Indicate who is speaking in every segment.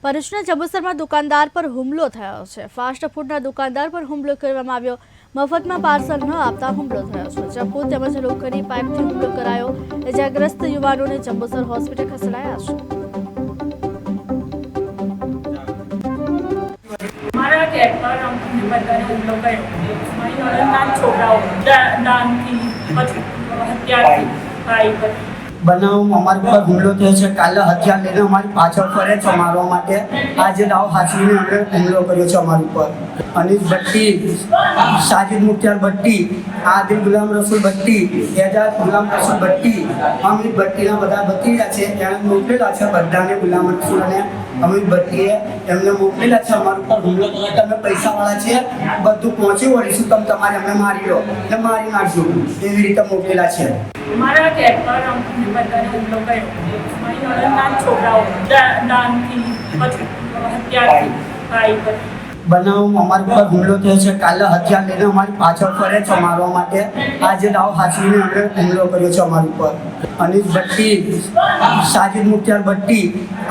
Speaker 1: ભરૂચના જંબુસરમાં દુકાનદાર પર હુમલો થયો છે। ફાસ્ટ ફૂડના દુકાનદાર પર હુમલો કરવામાં આવ્યો। મફતમાં પાર્સલ ન આપતા હુમલો થયો છે। ચપ્પુ તેમજ લોખંડી પાઇપથી હુમલો કરાયો। ઇજાગ્રસ્ત યુવાનોને જંબુસર હોસ્પિટલ ખસેડાયા છે।
Speaker 2: મારા કેબ પર અમને બધાને હુમલો કર્યો। મારી નણંદના છોકરાઓ દાનથી પછી હત્યાથી ભાઈ પર
Speaker 3: બનાવ અમારી પર હુમલો થયો છે। કાલે હથિયાર લઈને અમારી પાછળ ફરે છે મારવા માટે। આજે દાવ હાથવીને અમને હુમલો કર્યો છે અમારી ઉપર। અનીસ ભટ્ટી, સાજિદ મુખ્તાર ભટ્ટી, આદિલ ગુલામ રસૂલ ભટ્ટી, એજાજ ગુલામ રસૂલ ભટ્ટી, અમિત ભટ્ટીના બધા ભત્રીજા છે। એણે મોકલેલા છે બધાને ગુલામ રસૂલ અને અમિત ભટ્ટીએ એમને મોકલેલા છે અમારી ઉપર હુમલો કર્યો। તમે પૈસાવાળા છે, બધું પહોંચી વળીશું, તમે તમારે અમને મારી લો એટલે મારી નાખશું, એવી રીતે મોકલેલા છે।
Speaker 2: મારા કેબ પર અમને બધાને હુમલો કર્યો। મારી નણંદના છોકરાઓ દાનથી પછી હત્યાથી ભાઈ પર
Speaker 3: બનાવ અમારી પર હુમલો થયો છે। કાલે હથિયાર લઈને અમારી પાછળ ફરે છે મારવા માટે। આજે દાવ હાથવીને અમને હુમલો કર્યો છે અમારી ઉપર। અનીસ ભટ્ટી, સાજિદ મુખ્તાર ભટ્ટી,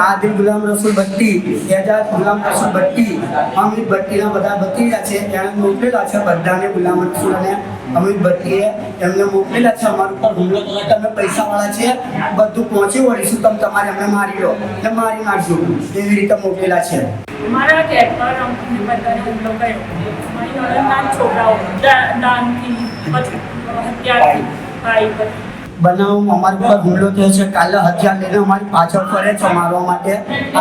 Speaker 3: આદિલ ગુલામ રસૂલ ભટ્ટી, એજાજ ગુલામ રસૂલ ભટ્ટી, અમિત ભટ્ટીના બધા ભત્રીજા છે। એણે મોકલેલા છે બધાને ગુલામ રસૂલ અને અમિત ભટ્ટીએ એમને મોકલેલા છે અમારી ઉપર હુમલો કર્યો। તમે પૈસાવાળા છે, બધું પહોંચી વળીશું, તમે તમારે અમને મારી લો એટલે મારી નાખશું, એવી રીતે મોકલેલા છે।
Speaker 2: મારા કેબ પર અમને બધાને હુમલો કર્યો। મારી નણંદના છોકરાઓ દાનથી પછી હત્યાથી ભાઈ પર
Speaker 3: બનાવ અમારી પર હુમલો થયો છે। કાલે હથિયાર લઈને અમારી પાછળ ફરે છે મારવા માટે।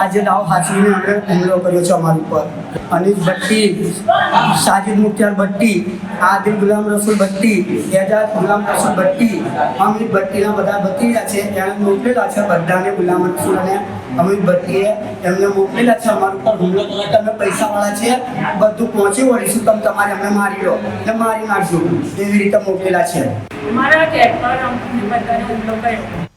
Speaker 3: આજે દાવ હાથવીને અમને હુમલો કર્યો છે અમારી ઉપર। અનીસ ભટ્ટી, સાજિદ મુખ્તાર ભટ્ટી, આદિલ ગુલામ રસૂલ ભટ્ટી, એજાજ ગુલામ રસૂલ ભટ્ટી, અમિત ભટ્ટીના બધા ભત્રીજા છે। એણે મોકલેલા છે બધાને ગુલામ રસૂલ અને અમિત ભટ્ટીએ એમને મોકલેલા છે અમારી ઉપર હુમલો કર્યો। તમે પૈસાવાળા છે, બધું પહોંચી વળીશું, તમે તમારે અમને મારી લો એટલે મારી નાખશું, એવી રીતે મોકલેલા છે।
Speaker 2: મારા કેબ પર અમને બધાને હુમલો કર્યો।